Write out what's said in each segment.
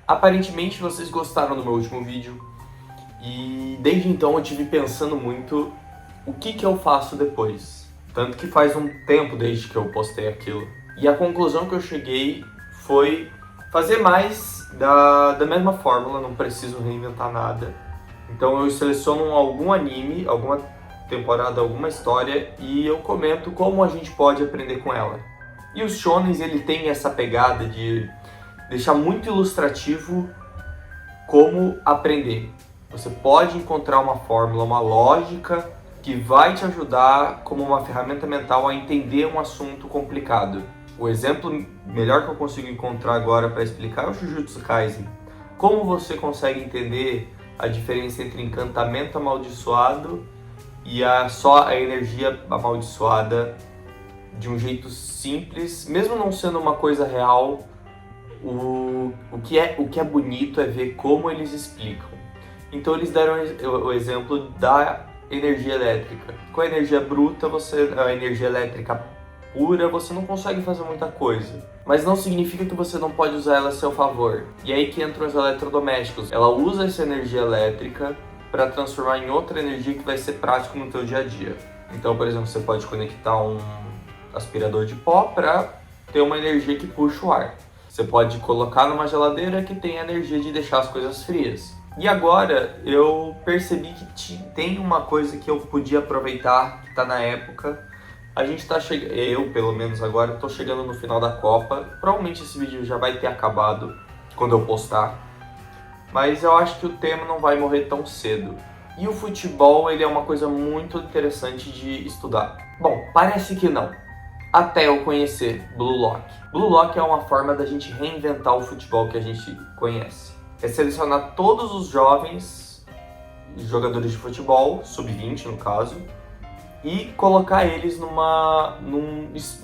Aparentemente vocês gostaram do meu último vídeo e desde então eu tive pensando muito o que eu faço depois. Tanto que faz um tempo desde que eu postei aquilo. E a conclusão que eu cheguei foi fazer mais da mesma fórmula, não preciso reinventar nada. Então eu seleciono algum anime, alguma temporada, alguma história e eu comento como a gente pode aprender com ela. E os shonens, ele tem essa pegada de deixar muito ilustrativo como aprender. Você pode encontrar uma fórmula, uma lógica que vai te ajudar como uma ferramenta mental a entender um assunto complicado. O exemplo melhor que eu consigo encontrar agora para explicar é o Jujutsu Kaisen. Como você consegue entender a diferença entre encantamento amaldiçoado e só a energia amaldiçoada de um jeito simples, mesmo não sendo uma coisa real. O que é bonito é ver como eles explicam. Então eles deram o exemplo da energia elétrica. Com a energia bruta, a energia elétrica pura, você não consegue fazer muita coisa. Mas não significa que você não pode usar ela a seu favor. E aí que entram os eletrodomésticos. Ela usa essa energia elétrica para transformar em outra energia que vai ser prático no teu dia a dia. Então, por exemplo, você pode conectar um aspirador de pó para ter uma energia que puxa o ar. Você pode colocar numa geladeira que tem a energia de deixar as coisas frias. E agora eu percebi que tem uma coisa que eu podia aproveitar, que está na época. A gente tá chegando, eu pelo menos agora, estou chegando no final da Copa. Provavelmente esse vídeo já vai ter acabado quando eu postar. Mas eu acho que o tema não vai morrer tão cedo. E o futebol, ele é uma coisa muito interessante de estudar. Bom, parece que não. Até eu conhecer Blue Lock. Blue Lock é uma forma da gente reinventar o futebol que a gente conhece. É selecionar todos os jovens jogadores de futebol, sub-20 no caso, e colocar eles numa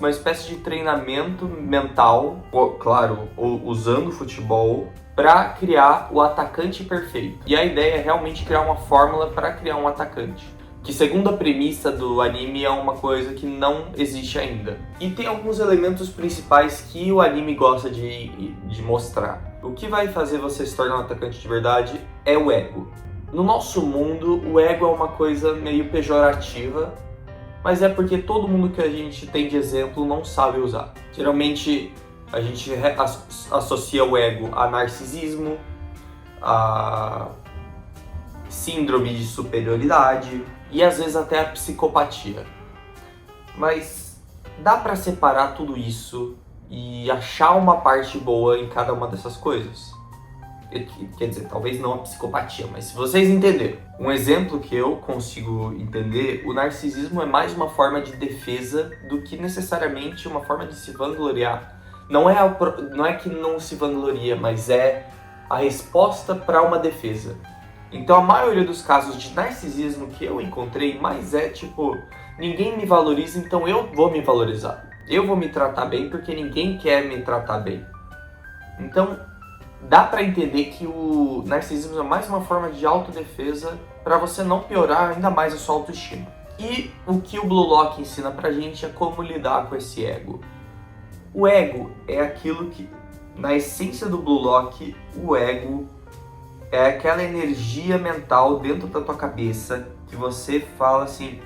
espécie de treinamento mental, claro, usando o futebol, para criar o atacante perfeito. E a ideia é realmente criar uma fórmula para criar um atacante, que segundo a premissa do anime é uma coisa que não existe ainda. E tem alguns elementos principais que o anime gosta de mostrar. O que vai fazer você se tornar um atacante de verdade é o ego. No nosso mundo, o ego é uma coisa meio pejorativa, mas é porque todo mundo que a gente tem de exemplo não sabe usar. Geralmente a gente associa o ego a narcisismo, a síndrome de superioridade e às vezes até a psicopatia. Mas dá para separar tudo isso e achar uma parte boa em cada uma dessas coisas? Quer dizer, talvez não a psicopatia, mas se vocês entenderam. Um exemplo que eu consigo entender, o narcisismo é mais uma forma de defesa do que necessariamente uma forma de se vangloriar. Não é que não se vangloria, mas é a resposta para uma defesa. Então a maioria dos casos de narcisismo que eu encontrei, mais é tipo, ninguém me valoriza, então eu vou me valorizar. Eu vou me tratar bem porque ninguém quer me tratar bem. Então dá para entender que o narcisismo é mais uma forma de autodefesa para você não piorar ainda mais a sua autoestima. E o que o Blue Lock ensina pra gente é como lidar com esse ego. O ego é aquilo que, na essência do Blue Lock, o ego é aquela energia mental dentro da tua cabeça que você fala assim,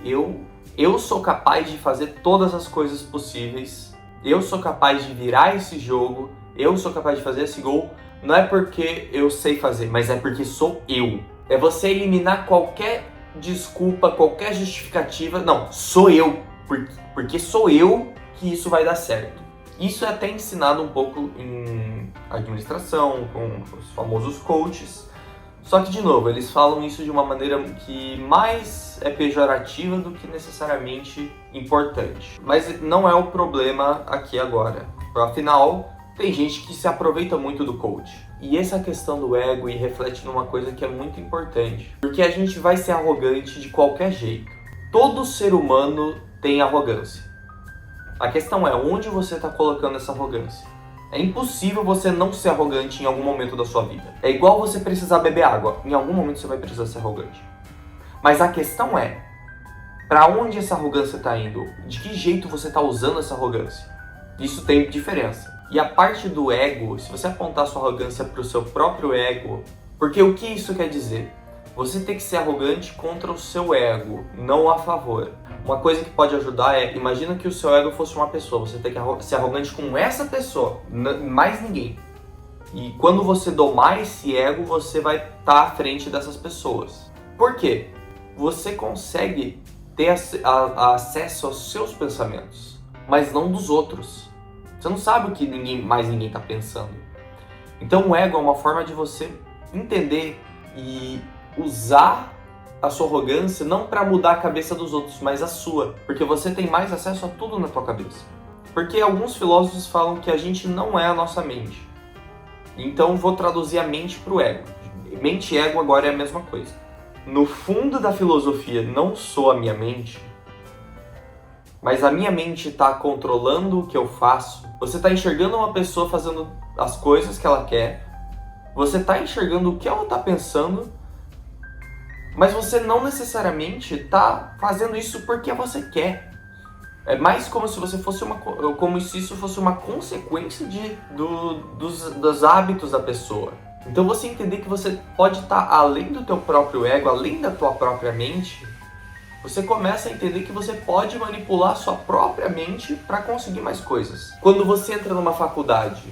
eu sou capaz de fazer todas as coisas possíveis, eu sou capaz de virar esse jogo, eu sou capaz de fazer esse gol, não é porque eu sei fazer, mas é porque sou eu. É você eliminar qualquer desculpa, qualquer justificativa, não, sou eu, porque sou eu que isso vai dar certo. Isso é até ensinado um pouco em administração, com os famosos coaches. Só que, de novo, eles falam isso de uma maneira que mais é pejorativa do que necessariamente importante. Mas não é o problema aqui agora. Afinal, tem gente que se aproveita muito do coach. E essa questão do ego reflete numa coisa que é muito importante. Porque a gente vai ser arrogante de qualquer jeito. Todo ser humano tem arrogância. A questão é onde você está colocando essa arrogância. É impossível você não ser arrogante em algum momento da sua vida. É igual você precisar beber água. Em algum momento você vai precisar ser arrogante. Mas a questão é, para onde essa arrogância está indo? De que jeito você está usando essa arrogância? Isso tem diferença. E a parte do ego, se você apontar sua arrogância para o seu próprio ego, porque o que isso quer dizer? Você tem que ser arrogante contra o seu ego, não a favor. Uma coisa que pode ajudar é, imagina que o seu ego fosse uma pessoa, você tem que ser arrogante com essa pessoa, mais ninguém. E quando você domar esse ego, você vai estar à frente dessas pessoas. Por quê? Você consegue ter acesso aos seus pensamentos, mas não dos outros. Você não sabe o que mais ninguém está pensando. Então o ego é uma forma de você entender e usar a sua arrogância não para mudar a cabeça dos outros, mas a sua. Porque você tem mais acesso a tudo na tua cabeça. Porque alguns filósofos falam que a gente não é a nossa mente. Então vou traduzir a mente para o ego. Mente e ego agora é a mesma coisa. No fundo da filosofia, não sou a minha mente, mas a minha mente está controlando o que eu faço. Você está enxergando uma pessoa fazendo as coisas que ela quer, você está enxergando o que ela está pensando, mas você não necessariamente está fazendo isso porque você quer. É mais como se você fosse como se isso fosse uma consequência dos hábitos da pessoa. Então você entender que você pode estar além do teu próprio ego, além da tua própria mente, você começa a entender que você pode manipular a sua própria mente para conseguir mais coisas. Quando você entra numa faculdade,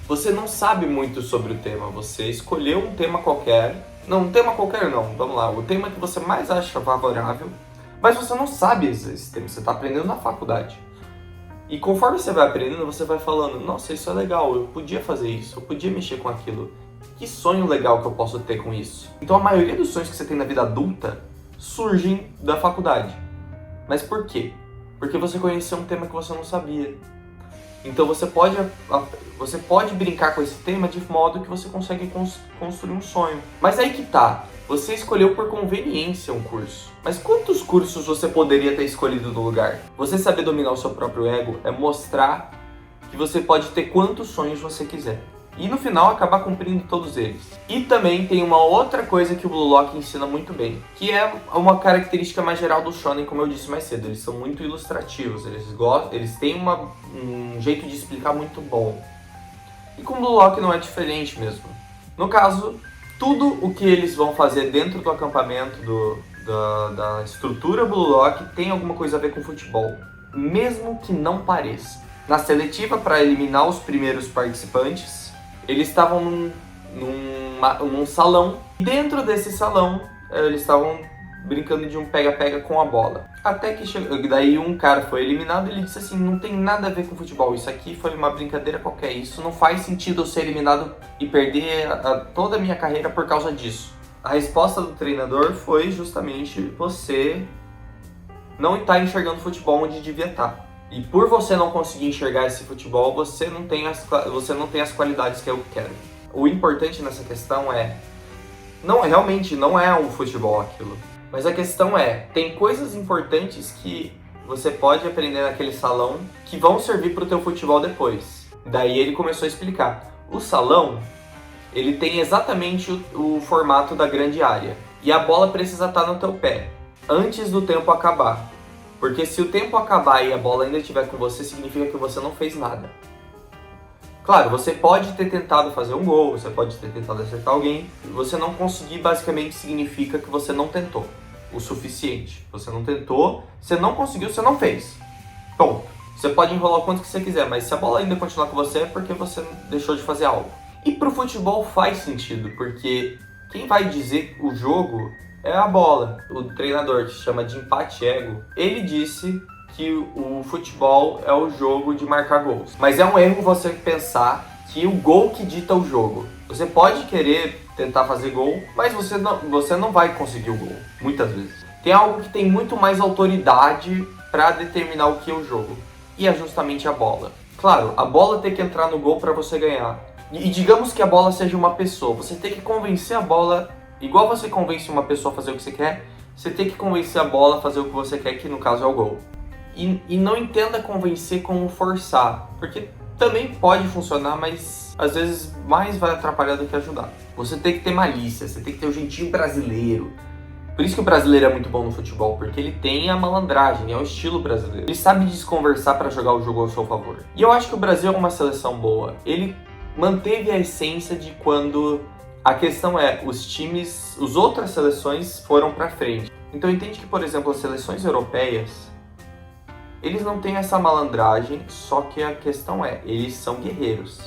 você não sabe muito sobre o tema, você escolheu um tema qualquer. Não, um tema qualquer não, vamos lá, o tema que você mais acha favorável, mas você não sabe esse tema, você está aprendendo na faculdade. E conforme você vai aprendendo, você vai falando, nossa, isso é legal, eu podia fazer isso, eu podia mexer com aquilo. Que sonho legal que eu posso ter com isso? Então a maioria dos sonhos que você tem na vida adulta surgem da faculdade. Mas por quê? Porque você conheceu um tema que você não sabia. Então você pode brincar com esse tema de modo que você consegue construir um sonho. Mas aí que tá, você escolheu por conveniência um curso. Mas quantos cursos você poderia ter escolhido no lugar? Você saber dominar o seu próprio ego é mostrar que você pode ter quantos sonhos você quiser. E no final acabar cumprindo todos eles. E também tem uma outra coisa que o Blue Lock ensina muito bem, que é uma característica mais geral do shonen, como eu disse mais cedo. Eles são muito ilustrativos, eles têm um jeito de explicar muito bom. E com o Blue Lock não é diferente mesmo. No caso, tudo o que eles vão fazer dentro do acampamento, da estrutura Blue Lock, tem alguma coisa a ver com futebol, mesmo que não pareça. Na seletiva, para eliminar os primeiros participantes, eles estavam num salão. Dentro desse salão, eles estavam brincando de um pega-pega com a bola. Até que daí um cara foi eliminado e ele disse assim, não tem nada a ver com futebol, isso aqui foi uma brincadeira qualquer, isso não faz sentido eu ser eliminado e perder toda a minha carreira por causa disso. A resposta do treinador foi justamente você não está enxergando futebol onde devia estar. E por você não conseguir enxergar esse futebol, você não tem as qualidades que eu quero. O importante nessa questão realmente não é o futebol aquilo. Mas a questão tem coisas importantes que você pode aprender naquele salão que vão servir para o teu futebol depois. Daí ele começou a explicar. O salão, ele tem exatamente o formato da grande área. E a bola precisa estar no teu pé, antes do tempo acabar. Porque se o tempo acabar e a bola ainda estiver com você, significa que você não fez nada. Claro, você pode ter tentado fazer um gol, você pode ter tentado acertar alguém. Você não conseguir, basicamente, significa que você não tentou o suficiente. Você não tentou, você não conseguiu, você não fez. Ponto. Você pode enrolar o quanto que você quiser, mas se a bola ainda continuar com você, é porque você deixou de fazer algo. E pro futebol faz sentido, porque quem vai dizer o jogo é a bola. O treinador, que se chama de empate ego, ele disse que o futebol é o jogo de marcar gols. Mas é um erro você pensar que o gol que dita o jogo. Você pode querer tentar fazer gol, mas você não vai conseguir o gol, muitas vezes. Tem algo que tem muito mais autoridade para determinar o que é o jogo, e é justamente a bola. Claro, a bola tem que entrar no gol para você ganhar. E digamos que a bola seja uma pessoa, você tem que convencer a bola. Igual você convence uma pessoa a fazer o que você quer, você tem que convencer a bola a fazer o que você quer, que no caso é o gol. E não entenda convencer como forçar, porque também pode funcionar, mas às vezes mais vai atrapalhar do que ajudar. Você tem que ter malícia, você tem que ter o jeitinho brasileiro. Por isso que o brasileiro é muito bom no futebol, porque ele tem a malandragem, é o estilo brasileiro. Ele sabe desconversar para jogar o jogo ao seu favor. E eu acho que o Brasil é uma seleção boa. Ele manteve a essência de quando a questão é, os times, as outras seleções foram para frente. Então entende que, por exemplo, as seleções europeias, eles não têm essa malandragem, só que a questão é, eles são guerreiros.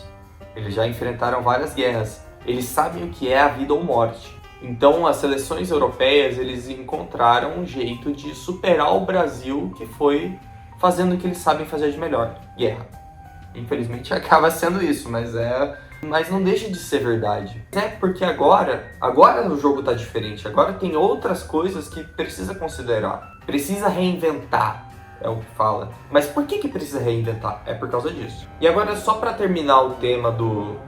Eles já enfrentaram várias guerras. Eles sabem o que é a vida ou morte. Então, as seleções europeias, eles encontraram um jeito de superar o Brasil, que foi fazendo o que eles sabem fazer de melhor, guerra. Infelizmente, acaba sendo isso, mas não deixa de ser verdade. É porque agora o jogo tá diferente, agora tem outras coisas que precisa considerar, precisa reinventar, é o que fala. Mas por que precisa reinventar? É por causa disso. E agora, só para terminar o tema do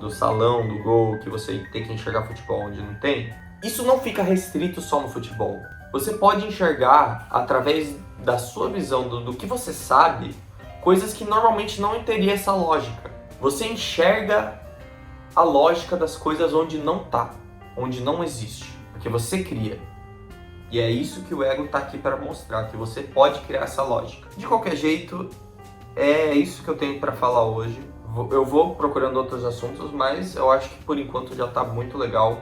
salão, do gol, que você tem que enxergar futebol onde não tem, isso não fica restrito só no futebol. Você pode enxergar, através da sua visão, do que você sabe, coisas que normalmente não teria essa lógica. Você enxerga a lógica das coisas onde não tá, onde não existe, porque você cria. E é isso que o ego tá aqui para mostrar, que você pode criar essa lógica. De qualquer jeito, é isso que eu tenho para falar hoje. Eu vou procurando outros assuntos, mas eu acho que por enquanto já tá muito legal.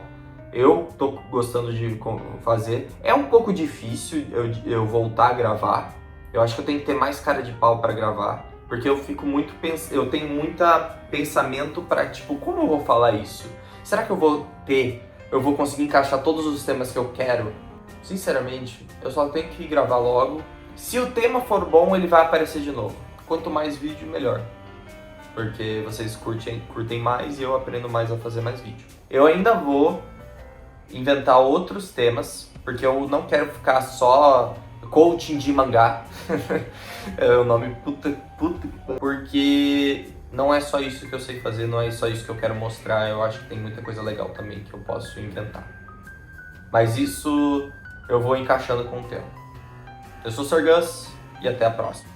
Eu tô gostando de fazer. É um pouco difícil eu voltar a gravar. Eu acho que eu tenho que ter mais cara de pau para gravar, porque eu fico muito eu tenho muita pensamento para tipo, como eu vou falar isso? Será que eu vou conseguir encaixar todos os temas que eu quero? Sinceramente, eu só tenho que gravar logo. Se o tema for bom, ele vai aparecer de novo. Quanto mais vídeo, melhor. Porque vocês curtem mais e eu aprendo mais a fazer mais vídeo. Eu ainda vou inventar outros temas, porque eu não quero ficar só coaching de mangá. É o nome puta. Porque não é só isso que eu sei fazer, não é só isso que eu quero mostrar. Eu acho que tem muita coisa legal também que eu posso inventar. Mas isso eu vou encaixando com o tempo. Eu sou o Sr. Gus e até a próxima.